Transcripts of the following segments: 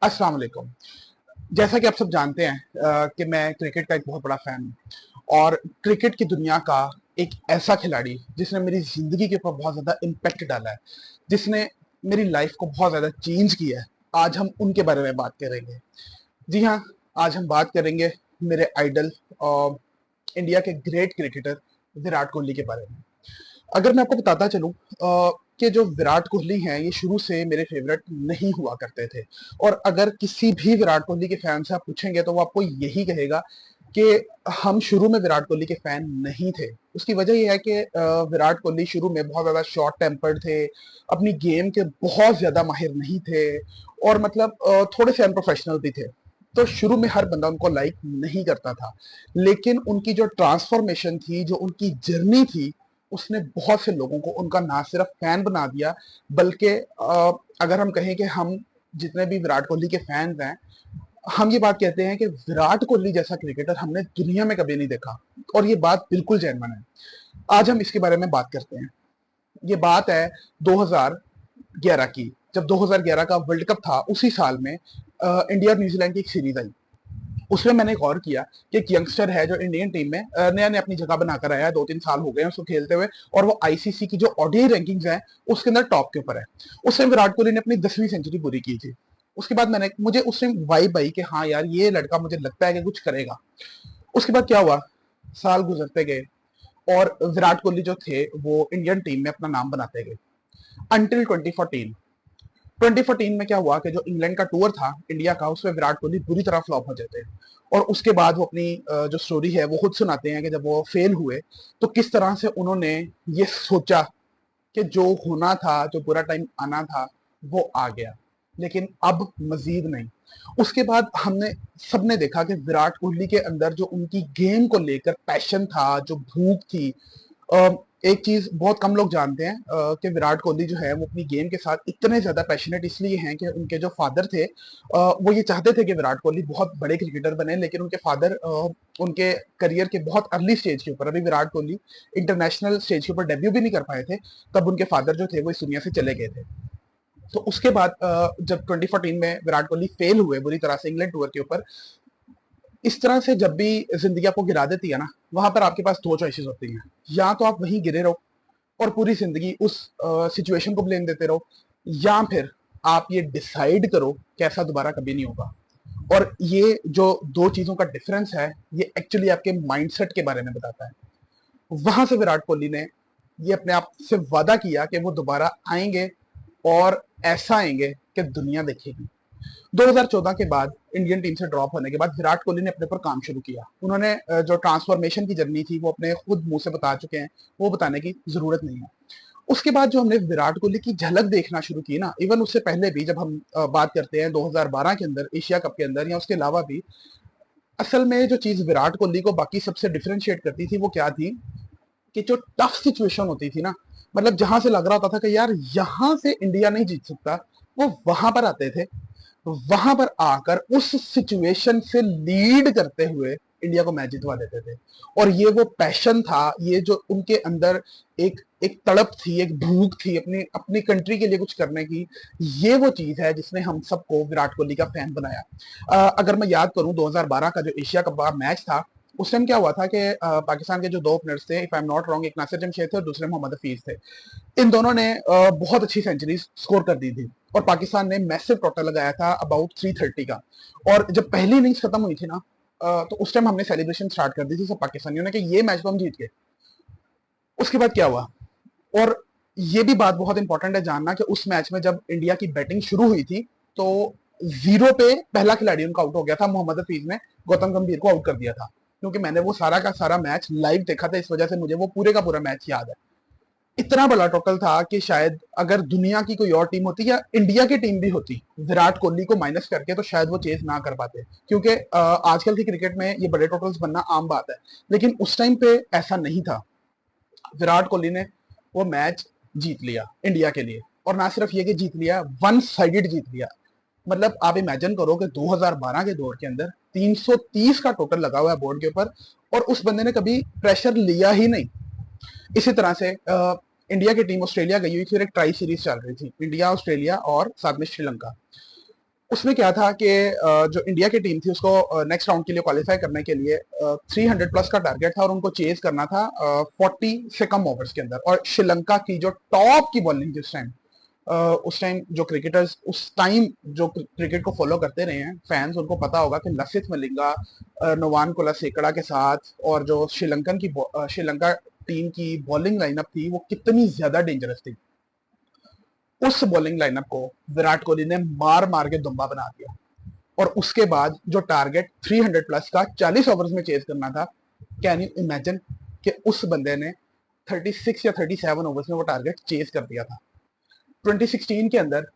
अस्सलाम वालेकुम। जैसा कि आप सब जानते हैं कि मैं क्रिकेट का एक बहुत बड़ा फैन हूँ और क्रिकेट की दुनिया का एक ऐसा खिलाड़ी जिसने मेरी जिंदगी के ऊपर बहुत ज्यादा इम्पैक्ट डाला है, जिसने मेरी लाइफ को बहुत ज्यादा चेंज किया है। आज हम उनके बारे में बात करेंगे। जी हाँ, आज हम बात करेंगे मेरे आइडल इंडिया के ग्रेट क्रिकेटर विराट कोहली के बारे में। अगर मैं आपको बताता चलूं कि जो विराट कोहली हैं ये शुरू से मेरे फेवरेट नहीं हुआ करते थे। और अगर किसी भी विराट कोहली के फैन से आप पूछेंगे तो वो आपको यही कहेगा कि हम शुरू में विराट कोहली के फैन नहीं थे। उसकी वजह यह है कि विराट कोहली शुरू में बहुत ज्यादा शॉर्ट टेम्पर्ड थे, अपनी गेम के बहुत ज्यादा माहिर नहीं थे और मतलब थोड़े से अनप्रोफेशनल भी थे। तो शुरू में हर बंदा उनको लाइक नहीं करता था, लेकिन उनकी जो ट्रांसफॉर्मेशन थी, जो उनकी जर्नी थी, उसने बहुत से लोगों को उनका ना सिर्फ फैन बना दिया, बल्कि अगर हम कहें कि हम जितने भी विराट कोहली के फैंस हैं, हम ये बात कहते हैं कि विराट कोहली जैसा क्रिकेटर हमने दुनिया में कभी नहीं देखा। और ये बात बिल्कुल जेन्युइन है। आज हम इसके बारे में बात करते हैं। ये बात है 2011 की, जब 2011 का वर्ल्ड कप था। उसी साल में इंडिया और न्यूजीलैंड की एक सीरीज आई। उसमें मैंने गौर किया कि एक यंगस्टर है जो इंडियन टीम में नया नया अपनी जगह बनाकर आया है। 2-3 साल हो गए हैं उसको खेलते हुए, और वो आईसीसी की जो ओडीआई रैंकिंग्स है उसके अंदर टॉप के ऊपर है। उसमें विराट कोहली ने अपनी 10वीं सेंचुरी पूरी की थी। उसके बाद मुझे उससे वाइब आई कि हाँ यार, ये लड़का मुझे लगता है कि कुछ करेगा। उसके बाद क्या हुआ, साल गुजरते गए और विराट कोहली जो थे वो इंडियन टीम में अपना नाम बनाते गए अंटिल 2014। 2014 में क्या हुआ कि जो इंग्लैंड का टूर था इंडिया का, उसमें विराट कोहली बुरी तरह फ्लॉप हो जाते हैं। और उसके बाद वो अपनी जो स्टोरी है वो खुद सुनाते हैं कि जब वो फेल हुए तो किस तरह से उन्होंने ये सोचा कि जो होना था, जो बुरा टाइम आना था, वो आ गया, लेकिन अब मजीद नहीं। उसके बाद हमने सबने देखा कि विराट कोहली के अंदर जो उनकी गेम को लेकर पैशन था, जो भूख थी। एक चीज बहुत कम लोग जानते हैं कि विराट कोहली जो है वो अपनी गेम के साथ इतने ज्यादा पैशनेट इसलिए हैं कि उनके जो फादर थे वो ये चाहते थे कि विराट कोहली बहुत बड़े क्रिकेटर बने, लेकिन उनके फादर उनके करियर के बहुत अर्ली स्टेज के ऊपर, अभी विराट कोहली इंटरनेशनल स्टेज के ऊपर डेब्यू भी नहीं कर पाए थे, तब उनके फादर जो थे वो इस दुनिया से चले गए थे। तो उसके बाद जब 2014 में विराट कोहली फेल हुए बुरी तरह से इंग्लैंड टूर के ऊपर, इस तरह से जब भी जिंदगी आपको गिरा देती है ना, वहां पर आपके पास दो चॉइसेस होती हैं। या तो आप वहीं गिरे रहो और पूरी जिंदगी उस सिचुएशन को ब्लेम देते रहो, या फिर आप ये डिसाइड करो कि ऐसा दोबारा कभी नहीं होगा। और ये जो दो चीजों का डिफरेंस है, ये एक्चुअली आपके माइंडसेट के बारे में बताता है। वहां से विराट कोहली ने ये अपने आप से वादा किया कि वो दोबारा आएंगे और ऐसा आएंगे कि दुनिया देखेगी। 2014 के बाद इंडियन टीम से ड्रॉप होने के बाद विराट कोहली ने अपने पर काम शुरू किया। उन्होंने जो ट्रांसफॉर्मेशन की जर्नी थी वो अपने खुद मुंह से बता चुके हैं, वो बताने की जरूरत नहीं है। उसके बाद जो हमने विराट कोहली की झलक देखना शुरू की ना, इवन उससे पहले भी, जब हम बात करते हैं 2012 के अंदर एशिया कप के अंदर या उसके अलावा भी, असल में जो चीज विराट कोहली को बाकी सबसे डिफरेंशिएट करती थी वो क्या थी कि जो टफ सिचुएशन होती थी ना, मतलब जहां से लग रहा होता था कि यार यहां से इंडिया नहीं जीत सकता, वो वहां पर आते थे। वहां पर आकर उस सिचुएशन से लीड करते हुए इंडिया को मैच जितवा देते थे। और ये वो पैशन था, ये जो उनके अंदर एक एक तड़प थी, एक भूख थी अपनी अपनी कंट्री के लिए कुछ करने की। ये वो चीज है जिसने हम सबको विराट कोहली का फैन बनाया। अगर मैं याद करूं 2012 का जो एशिया कप का मैच था, उस टाइम क्या हुआ था कि पाकिस्तान के जो दो प्लेयर्स थे, if I am not wrong, एक नासिर जमशेद थे और दूसरे मोहम्मद हफीज थे। इन दोनों ने बहुत अच्छी सेंचुरीज स्कोर कर दी थी और पाकिस्तान ने मैसिव टोटल लगाया था अबाउट 330 का। और जब पहली इनिंग्स खत्म हुई थी ना, तो उस टाइम हमने सेलिब्रेशन स्टार्ट कर दी थी सब पाकिस्तानियों ने कि ये मैच तो हम जीत गए। उसके बाद क्या हुआ, और ये भी बात बहुत इंपॉर्टेंट है जानना कि उस मैच में जब इंडिया की बैटिंग शुरू हुई थी तो जीरो पे पहला खिलाड़ी उनका आउट हो गया था। मोहम्मद हफीज ने गौतम गंभीर को आउट कर दिया था। क्योंकि मैंने वो सारा का सारा मैच लाइव देखा था, इस वजह से मुझे वो पूरे का पूरा मैच याद है। इतना बड़ा टोटल था कि शायद अगर दुनिया की कोई और टीम होती या इंडिया की टीम भी होती, विराट कोहली को माइनस करके, तो शायद वो चेज ना कर पाते। क्योंकि आजकल की क्रिकेट में ये बड़े टोटल्स बनना आम बात है, लेकिन उस टाइम पे ऐसा नहीं था। विराट कोहली ने वो मैच जीत लिया इंडिया के लिए, और ना सिर्फ ये कि जीत लिया, वन साइडेड जीत लिया। मतलब आप इमेजिन करो कि 2012 के दौर के अंदर 330 का टोटल लगा हुआ है बोर्ड के ऊपर, और उस बंदे ने कभी प्रेशर लिया ही नहीं। इसी तरह से इंडिया की टीम ऑस्ट्रेलिया गई हुई थी और एक ट्राई सीरीज चल रही थी, इंडिया ऑस्ट्रेलिया और साथ में श्रीलंका। उसमें क्या था कि जो इंडिया की टीम थी उसको नेक्स्ट राउंड के लिए क्वालिफाई करने के लिए 300 प्लस का टारगेट था और उनको चेज करना था 40 से कम ओवर्स के अंदर। और श्रीलंका की जो टॉप की बॉलिंग थी उस टाइम जो क्रिकेटर्स उस टाइम जो क्रिकेट को फॉलो करते रहे हैं फैंस, उनको पता होगा कि लसिथ मलिंगा, नोवान कुलसेकड़ा के साथ और जो श्रीलंका टीम की बॉलिंग लाइनअप थी वो कितनी ज्यादा डेंजरस थी। उस बॉलिंग लाइनअप को विराट कोहली ने मार मार के दुम्बा बना दिया। और उसके बाद जो टारगेट 300 प्लस का 40 ओवर्स में चेज करना था, कैन यू इमेजिन कि उस बंदे ने 36 या 37 ओवर्स में वो टारगेट चेज कर दिया था। 2016 के अंदर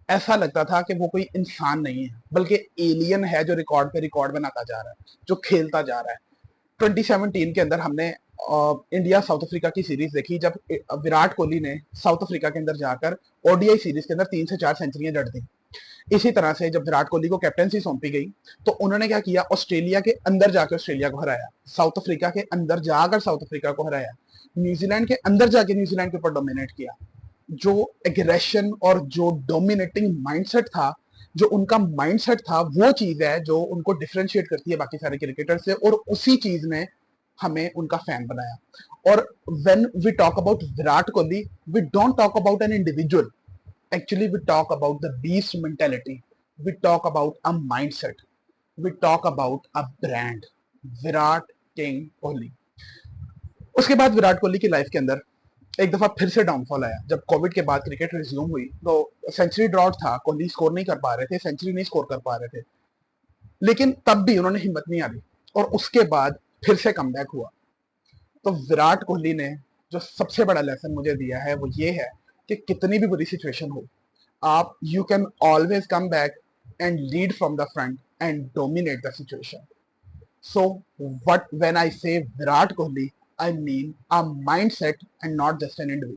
ऐसा लगता था कि वो कोई इंसान नहीं है बल्कि एलियन है जो रिकॉर्ड पे रिकॉर्ड बनाता जा रहा है, जो खेलता जा रहा है। 2017 के अंदर हमने इंडिया साउथ अफ्रीका की सीरीज देखी, जब विराट कोहली ने साउथ अफ्रीका के अंदर जाकर ओडीआई सीरीज के अंदर 3 से 4 सेंचुरियां जड़ दी। इसी तरह से जब विराट कोहली को कैप्टनसी सौंपी गई तो उन्होंने क्या किया, ऑस्ट्रेलिया के अंदर जाकर ऑस्ट्रेलिया को हराया, साउथ अफ्रीका के अंदर जाकर साउथ अफ्रीका को हराया, न्यूजीलैंड के अंदर जाके न्यूजीलैंड के ऊपर डोमिनेट किया। जो एग्रेशन और जो डोमिनेटिंग माइंडसेट था, जो उनका माइंडसेट था, वो चीज है जो उनको डिफरेंशिएट करती है बाकी सारे क्रिकेटर से, और उसी चीज ने हमें उनका फैन बनाया। और when we talk about Virat Kohli, we don't talk about an individual, actually we talk about the beast mentality, we talk about a mindset, we talk about a brand, Virat king Kohli. उसके बाद विराट कोहली की लाइफ के अंदर एक दफा फिर से डाउनफॉल आया। जब कोविड के बाद क्रिकेट रिज्यूम हुई तो सेंचुरी ड्रॉट था, कोहली स्कोर नहीं कर पा रहे थे, सेंचुरी नहीं स्कोर कर पा रहे थे, लेकिन तब भी उन्होंने हिम्मत नहीं हारी और उसके बाद फिर से कमबैक हुआ। तो विराट कोहली ने जो सबसे बड़ा लेसन मुझे दिया है वो ये है कि कितनी भी बुरी सिचुएशन हो, आप you can always come back and lead from the front end dominate the situation. So what when I से Virat Kohli, I mean a mindset and not just an individual.